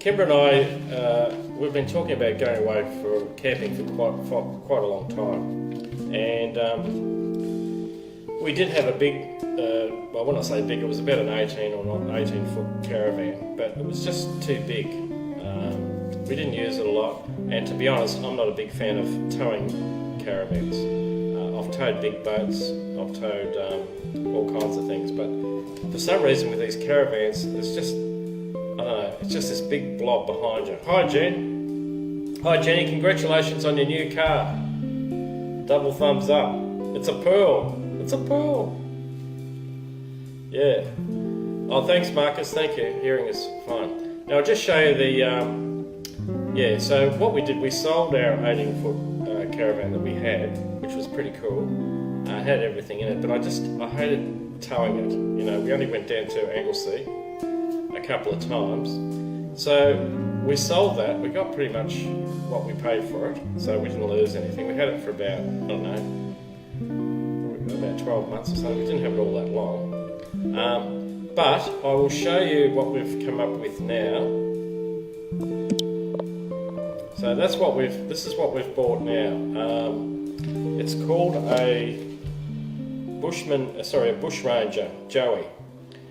Kimber and I, we've been talking about going away for camping for quite a long time, and we did have a big, well, when I say big, it was about an 18 or not 18-foot caravan, but it was just too big. We didn't use it a lot, and to be honest, I'm not a big fan of towing caravans. I've towed big boats, I've towed all kinds of things, but for some reason with these caravans, it's just, I don't know, it's just this big blob behind you. Hi Jen. Hi Jenny, congratulations on your new car. Double thumbs up. It's a pearl. It's a pearl. Yeah. Oh, thanks Marcus, thank you. Hearing is fine. Now I'll just show you the, yeah, so what we did, we sold our 18-foot caravan that we had, which was pretty cool. Had everything in it, but I hated towing it. You know, we only went down to Anglesey a couple of times. So we sold that. We got pretty much what we paid for it, so we didn't lose anything. We had it for about, I don't know, about 12 months or something. We didn't have it all that long. But I will show you what we've come up with now. So that's what this is what we've bought now. It's called a bush ranger, Joey.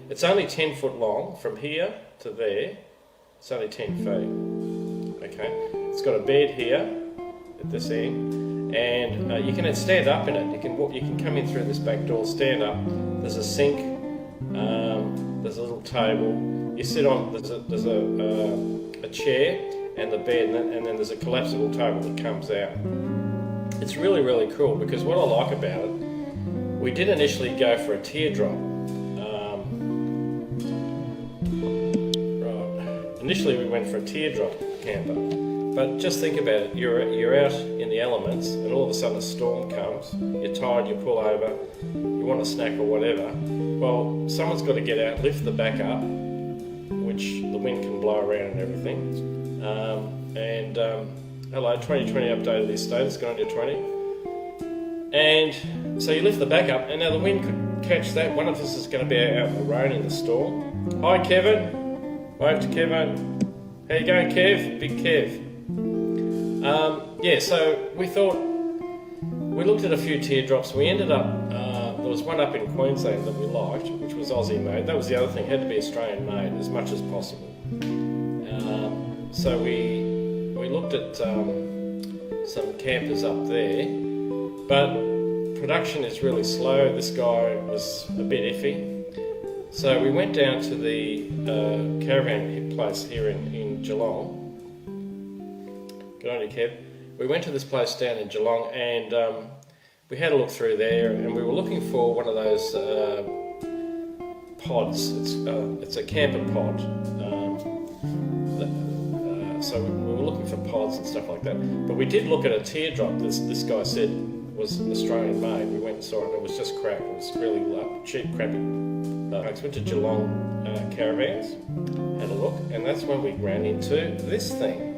It's only 10 foot long from here to there. It's only 10 feet. Okay. It's got a bed here at this end, and you can stand up in it. You can come in through this back door, stand up. There's a sink. There's a little table. You sit on. There's a chair and the bed, and then there's a collapsible table that comes out. It's really, really cool because what I like about it, we did initially go for a teardrop. Initially we went for a teardrop camper, but just think about it, you're out in the elements and all of a sudden a storm comes, you're tired, you pull over, you want a snack or whatever. Well, someone's got to get out, lift the back up, which the wind can blow around and everything. Hello, 2020 update of the estate, it's gone to 20. And so you lift the back up, and now the wind could catch that. One of us is going to be out in the rain in the storm. Hi Kevin, wave to Kevin. How you going Kev? Big Kev. Yeah, so we thought, we looked at a few teardrops, we ended up, there was one up in Queensland that we liked, which was Aussie made. That was the other thing, it had to be Australian made as much as possible. So we looked at some campers up there, but production is really slow. This guy was a bit iffy. So we went down to the caravan place here in Geelong. Good on you, Kev. We went to this place down in Geelong, and we had a look through there, and we were looking for one of those pods. It's a camper pod. So we were looking for pods and stuff like that. But we did look at a teardrop. This guy said was Australian made. We went and saw it, and it was just crap. It was really cheap, crappy. I went to Geelong Caravans, had a look, and that's when we ran into this thing.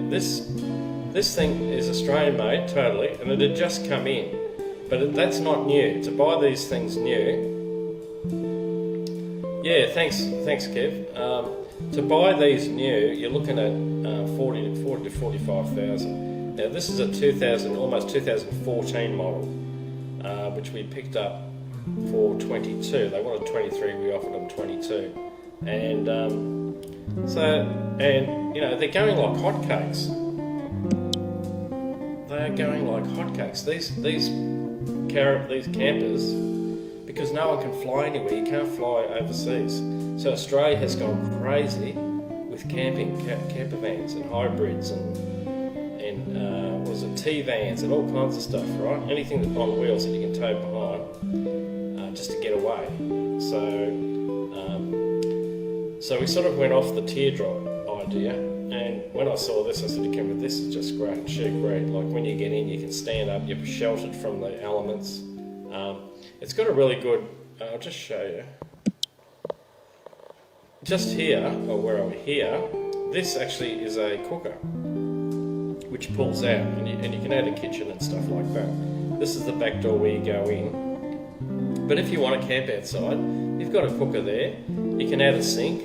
This thing is Australian made, totally, and it had just come in. But that's not new. To buy these things new... Yeah, thanks Kev. To buy these new, you're looking at 40 to 45,000. Now this is a almost 2014 model, which we picked up for 22. They wanted 23, we offered them 22, and you know, they're going like hotcakes. They are going like hotcakes. These campers, because no one can fly anywhere. You can't fly overseas. So Australia has gone crazy with camping, camper vans and hybrids and T-vans and all kinds of stuff, right? Anything that's on wheels that you can tow behind, just to get away. So we sort of went off the teardrop idea, and when I saw this, I said to Kimber, this is just great, sheer great. Like when you get in, you can stand up, you're sheltered from the elements. It's got a really good, I'll just show you. Just here, or where I'm here, this actually is a cooker, which pulls out, and you can add a kitchen and stuff like that. This is the back door where you go in. But if you want to camp outside, you've got a cooker there. You can add a sink.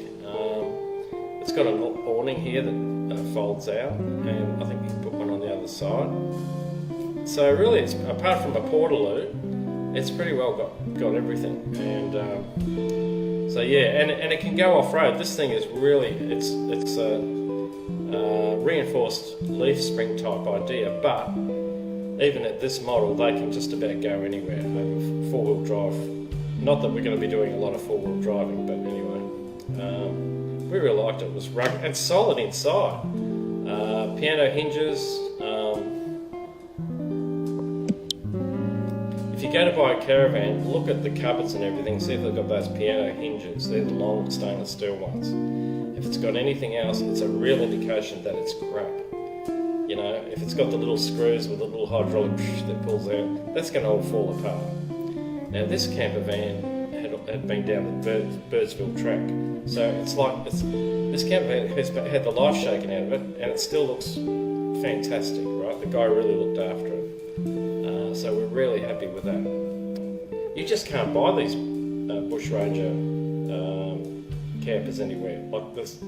It's got an awning here that folds out, and I think you can put one on the other side. So really, it's apart from a portaloo, it's pretty well got everything. And so yeah, and it can go off road. This thing is really it's a reinforced leaf spring type idea, but even at this model, they can just about go anywhere over four-wheel drive. Not that we're going to be doing a lot of four-wheel driving, but anyway, we really liked it. It was rugged and solid inside. Piano hinges. If you go to buy a Caravan, look at the cupboards and everything, see if they've got those piano hinges. They're the long stainless steel ones. If it's got anything else, it's a real indication that it's crap. You know, if it's got the little screws with the little hydraulic that pulls out, that's going to all fall apart. Now this camper van had been down the Birdsville track, so it's like this camper van has had the life shaken out of it, and it still looks fantastic, right? The guy really looked after it. So we're really happy with that. You just can't buy these Bush Ranger campers anywhere. Like this,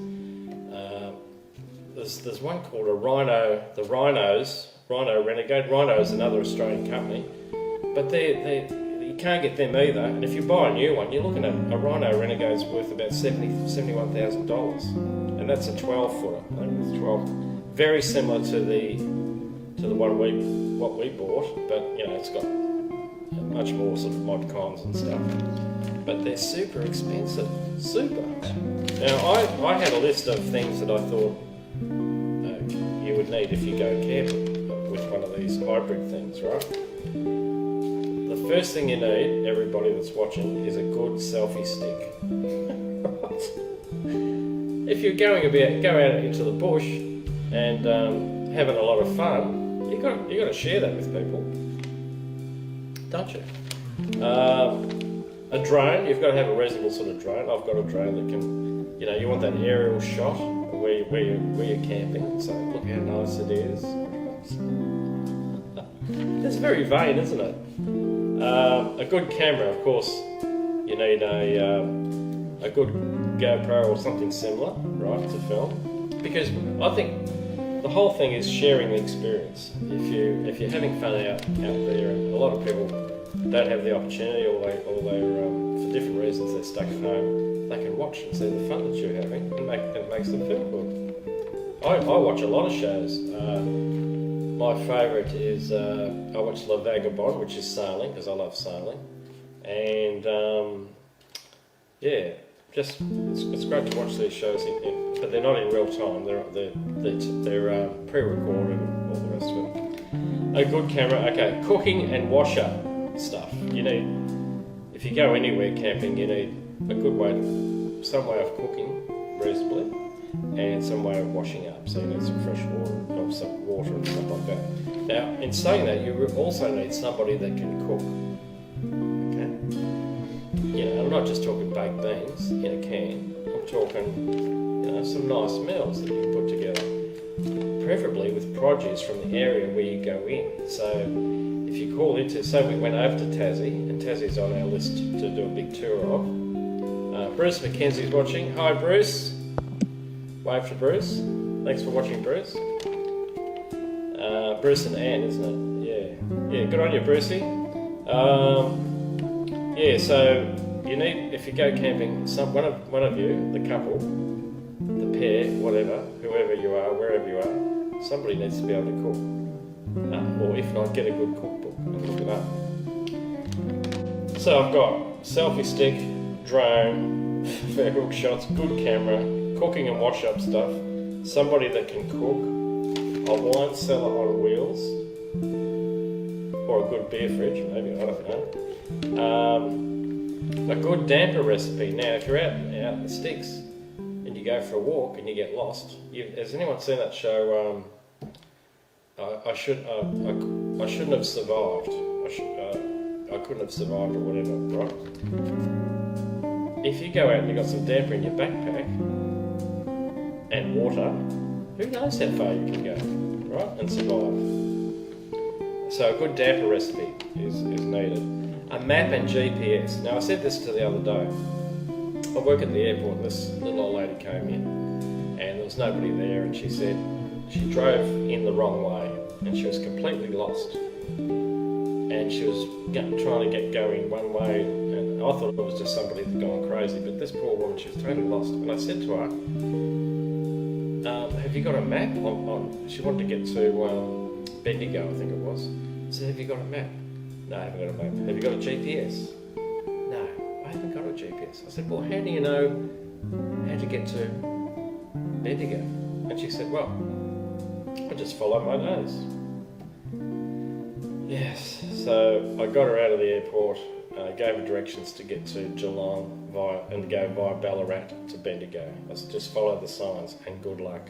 there's one called a Rhino. The Rhino Renegade. Rhino is another Australian company, but you can't get them either. And if you buy a new one, you're looking at a Rhino Renegade's worth about $71,000, and that's a 12-footer. I think it's 12. Very similar to the one what we bought, but you know, it's got much more sort of mod cons and stuff. But they're super expensive, super. Now I had a list of things that I thought you would need if you go camping with one of these hybrid things, right? The first thing you need, everybody that's watching, is a good selfie stick. If you're go out into the bush and having a lot of fun, you got to share that with people, don't you? A drone, you've got to have a reasonable sort of drone. I've got a drone that can, you know, you want that aerial shot where you're camping. So look how nice it is. It's very vain, isn't it? A good camera, of course. You need a good GoPro or something similar, right, to film. Because I think the whole thing is sharing the experience. If you're having fun out there, and a lot of people don't have the opportunity, or they're for different reasons they're stuck at home, they can watch and see the fun that you're having, and it makes them feel good. I watch a lot of shows. My favourite is I watch La Vagabond, which is sailing, because I love sailing, and yeah, just it's great to watch these shows but they're not in real time. They're pre-recorded and all the rest of it. A good camera. Okay, cooking and wash-up stuff. You need, if you go anywhere camping, you need a good some way of cooking reasonably, and some way of washing up. So you need some fresh water, or some water and stuff like that. Now, in saying that, you also need somebody that can cook. Okay. You know, I'm not just talking baked beans in a can. I'm talking, some nice meals that you can put together, preferably with produce from the area where you go in. So if you call into, say we went over to Tassie, and Tassie's on our list to do a big tour of. Bruce McKenzie's watching. Hi Bruce. Wave to Bruce. Thanks for watching, Bruce. Bruce and Anne, isn't it? Yeah, good on you, Brucey. Yeah, so you need, if you go camping, one of you, the couple, the pair, whatever, whoever you are, wherever you are, somebody needs to be able to cook. Or if not, get a good cookbook and look it up. So I've got selfie stick, drone, fair hook shots, good camera, cooking and wash up stuff, somebody that can cook, a wine cellar on wheels, or a good beer fridge, maybe, I don't know. A good damper recipe. Now, if you're out in the sticks and you go for a walk and you get lost, has anyone seen that show? I shouldn't have survived. I couldn't have survived or whatever, right? If you go out and you've got some damper in your backpack and water, who knows how far you can go, right, and survive. So a good damper recipe is needed. A map and GPS. Now I said this to the other day. I work at the airport and this little old lady came in there was nobody there, and she said she drove in the wrong way and she was completely lost. And she was trying to get going one way, and I thought it was just somebody that had gone crazy, but this poor woman, she was totally lost. And I said to her, have you got a map? She wanted to get to Bendigo, I think it was. I said, have you got a map? No, I haven't got a map. Have you got a GPS? No, I haven't got a GPS. I said, well, how do you know how to get to Bendigo? And she said, well, I just follow my nose. Yes, so I got her out of the airport, gave her directions to get to Geelong and go via Ballarat to Bendigo. I said, just follow the signs and good luck.